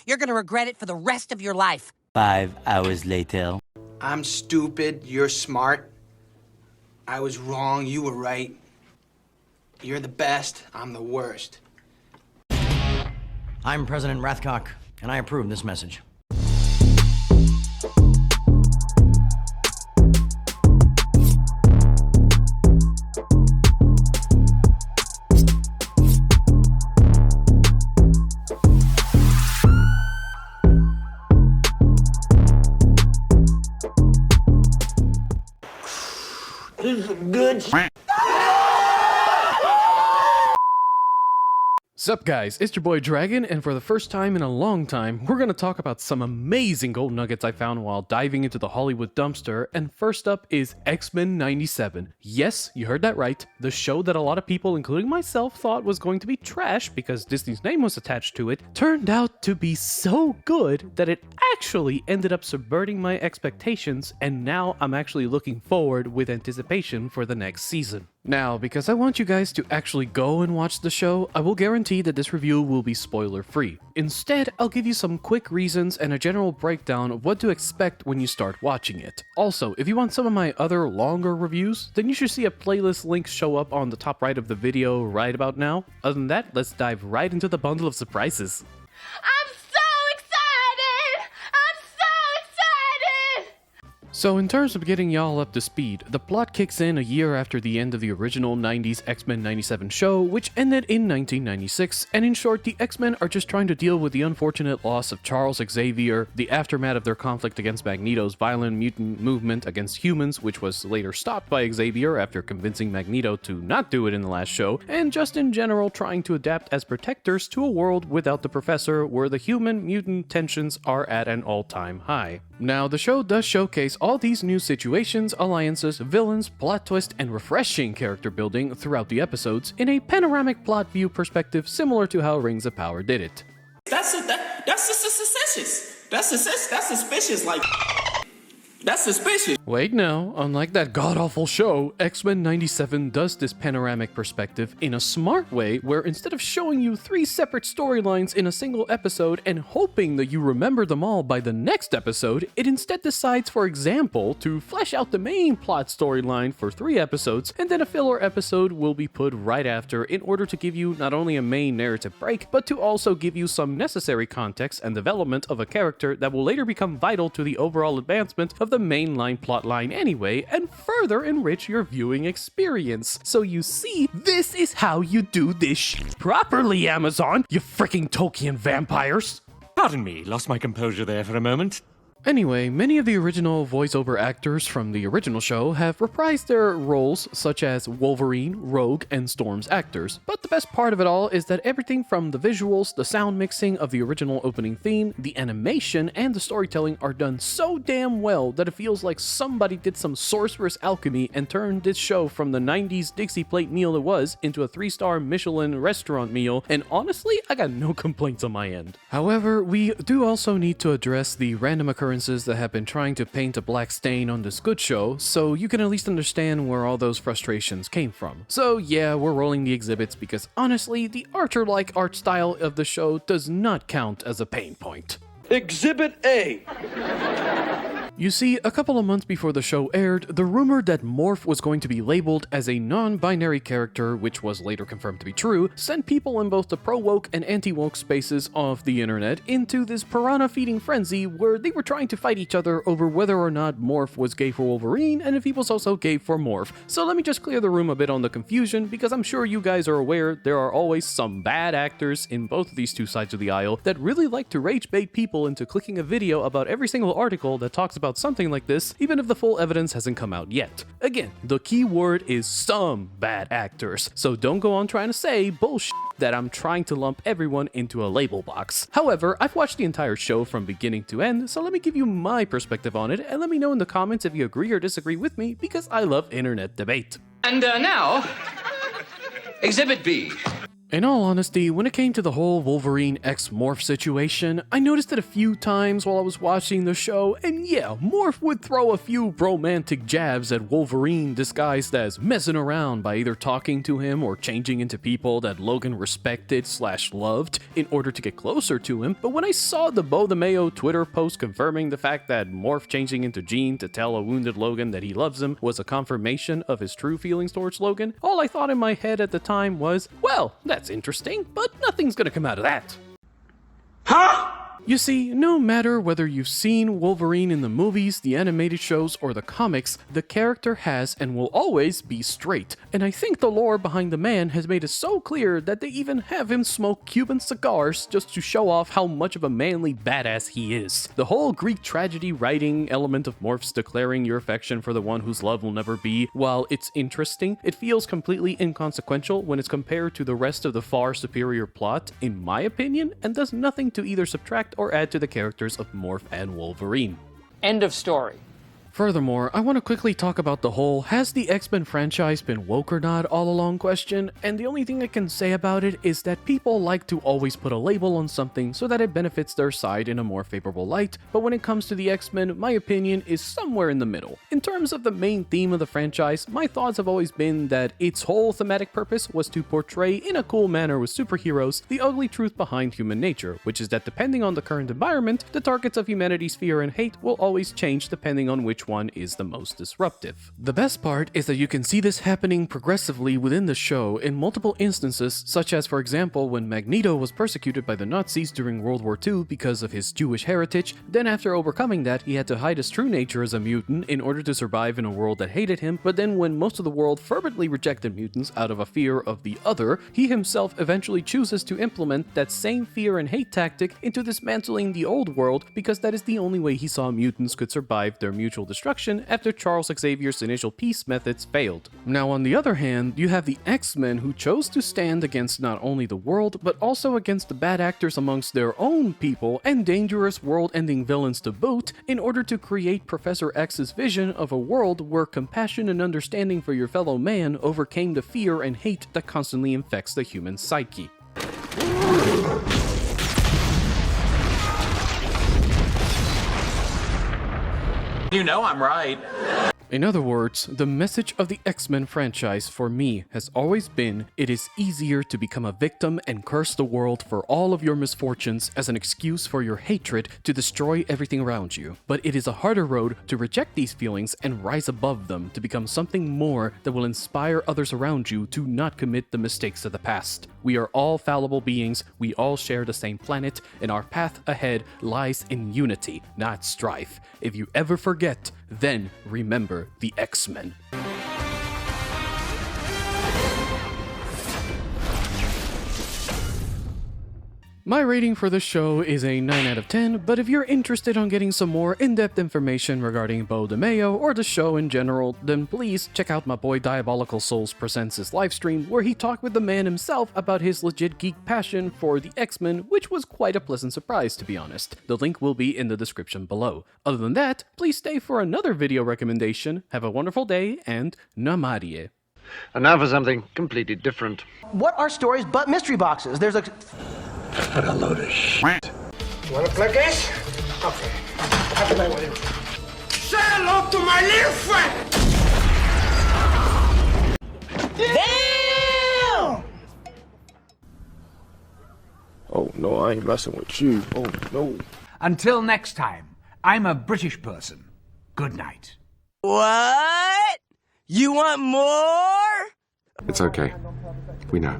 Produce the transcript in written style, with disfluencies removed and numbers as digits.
You're gonna regret it for the rest of your life. 5 hours later. I'm stupid, you're smart. I was wrong, you were right. You're the best, I'm the worst. I'm President Rathcock, and I approve this message. This is good shit. Sup guys, it's your boy Dragon, and for the first time in a long time, we're gonna talk about some amazing gold nuggets I found while diving into the Hollywood dumpster, and first up is X-Men 97. Yes, you heard that right, the show that a lot of people, including myself, thought was going to be trash because Disney's name was attached to it, turned out to be so good that it actually ended up subverting my expectations, and now I'm actually looking forward with anticipation for the next season. Now, because I want you guys to actually go and watch the show, I will guarantee that this review will be spoiler-free. Instead, I'll give you some quick reasons and a general breakdown of what to expect when you start watching it. Also, if you want some of my other longer reviews, then you should see a playlist link show up on the top right of the video right about now. Other than that, let's dive right into the bundle of surprises. So in terms of getting y'all up to speed, the plot kicks in a year after the end of the original 90s X-Men 97 show, which ended in 1996, and in short, the X-Men are just trying to deal with the unfortunate loss of Charles Xavier, the aftermath of their conflict against Magneto's violent mutant movement against humans, which was later stopped by Xavier after convincing Magneto to not do it in the last show, and just in general trying to adapt as protectors to a world without the Professor, where the human-mutant tensions are at an all-time high. Now, the show does showcase all these new situations, alliances, villains, plot twist, and refreshing character building throughout the episodes in a panoramic plot view perspective similar to how Rings of Power did it. That's suspicious. That's suspicious. Like, that's suspicious. Wait, no. Unlike that god-awful show, X-Men 97 does this panoramic perspective in a smart way where instead of showing you 3 separate storylines in a single episode and hoping that you remember them all by the next episode, it instead decides, for example, to flesh out the main plot storyline for 3 episodes, and then a filler episode will be put right after in order to give you not only a main narrative break, but to also give you some necessary context and development of a character that will later become vital to the overall advancement of the mainline plotline anyway, and further enrich your viewing experience. So you see, this is how you do this shit properly, Amazon, you freaking Tolkien vampires! Pardon me, lost my composure there for a moment. Anyway, many of the original voiceover actors from the original show have reprised their roles, such as Wolverine, Rogue, and Storm's actors. But the best part of it all is that everything from the visuals, the sound mixing of the original opening theme, the animation, and the storytelling are done so damn well that it feels like somebody did some sorcerous alchemy and turned this show from the 90s Dixie plate meal it was into a 3-star Michelin restaurant meal, and honestly, I got no complaints on my end. However, we do also need to address the random occurrences that have been trying to paint a black stain on this good show, so you can at least understand where all those frustrations came from. So yeah, we're rolling the exhibits because honestly, the Archer-like art style of the show does not count as a pain point. Exhibit A. You see, a couple of months before the show aired, the rumor that Morph was going to be labeled as a non-binary character, which was later confirmed to be true, sent people in both the pro-woke and anti-woke spaces of the internet into this piranha-feeding frenzy where they were trying to fight each other over whether or not Morph was gay for Wolverine and if he was also gay for Morph. So let me just clear the room a bit on the confusion, because I'm sure you guys are aware there are always some bad actors in both of these two sides of the aisle that really like to rage bait people into clicking a video about every single article that talks about something like this, even if the full evidence hasn't come out yet. Again, the key word is some bad actors, so don't go on trying to say bullshit that I'm trying to lump everyone into a label box. However, I've watched the entire show from beginning to end, so let me give you my perspective on it, and let me know in the comments if you agree or disagree with me, because I love internet debate. And now, Exhibit B. In all honesty, when it came to the whole Wolverine X Morph situation, I noticed it a few times while I was watching the show, and yeah, Morph would throw a few romantic jabs at Wolverine disguised as messing around by either talking to him or changing into people that Logan respected/loved in order to get closer to him. But when I saw the Bo the Mayo Twitter post confirming the fact that Morph changing into Jean to tell a wounded Logan that he loves him was a confirmation of his true feelings towards Logan, all I thought in my head at the time was, well, that's interesting, but nothing's gonna come out of that. Huh? You see, no matter whether you've seen Wolverine in the movies, the animated shows, or the comics, the character has and will always be straight. And I think the lore behind the man has made it so clear that they even have him smoke Cuban cigars just to show off how much of a manly badass he is. The whole Greek tragedy writing element of Morphs declaring your affection for the one whose love will never be, while it's interesting, it feels completely inconsequential when it's compared to the rest of the far superior plot, in my opinion, and does nothing to either subtract or add to the characters of Morph and Wolverine. End of story. Furthermore, I want to quickly talk about the whole has the X-Men franchise been woke or not all along question, and the only thing I can say about it is that people like to always put a label on something so that it benefits their side in a more favorable light, but when it comes to the X-Men, my opinion is somewhere in the middle. In terms of the main theme of the franchise, my thoughts have always been that its whole thematic purpose was to portray in a cool manner with superheroes the ugly truth behind human nature, which is that depending on the current environment, the targets of humanity's fear and hate will always change depending on which one is the most disruptive. The best part is that you can see this happening progressively within the show in multiple instances, such as for example when Magneto was persecuted by the Nazis during World War II because of his Jewish heritage, then after overcoming that he had to hide his true nature as a mutant in order to survive in a world that hated him, but then when most of the world fervently rejected mutants out of a fear of the other, he himself eventually chooses to implement that same fear and hate tactic into dismantling the old world because that is the only way he saw mutants could survive their mutual destruction after Charles Xavier's initial peace methods failed. Now on the other hand, you have the X-Men who chose to stand against not only the world, but also against the bad actors amongst their own people and dangerous world-ending villains to boot in order to create Professor X's vision of a world where compassion and understanding for your fellow man overcame the fear and hate that constantly infects the human psyche. You know I'm right. In other words, the message of the X-Men franchise for me has always been, it is easier to become a victim and curse the world for all of your misfortunes as an excuse for your hatred to destroy everything around you. But it is a harder road to reject these feelings and rise above them to become something more that will inspire others around you to not commit the mistakes of the past. We are all fallible beings, we all share the same planet, and our path ahead lies in unity, not strife. If you ever forget, then remember the X-Men. My rating for this show is a 9 out of 10, but if you're interested on getting some more in-depth information regarding Bo DeMayo or the show in general, then please check out my boy Diabolical Souls Presents his livestream where he talked with the man himself about his legit geek passion for the X-Men, which was quite a pleasant surprise to be honest. The link will be in the description below. Other than that, please stay for another video recommendation, have a wonderful day, and Namarie. And now for something completely different. What are stories but mystery boxes? There's a... What a load of shit. You wanna play games? Okay. Have to play with you. Say hello to my little friend! Damn! Oh, no, I ain't messing with you. Oh, no. Until next time, I'm a British person. Good night. What? You want more? It's okay. We know.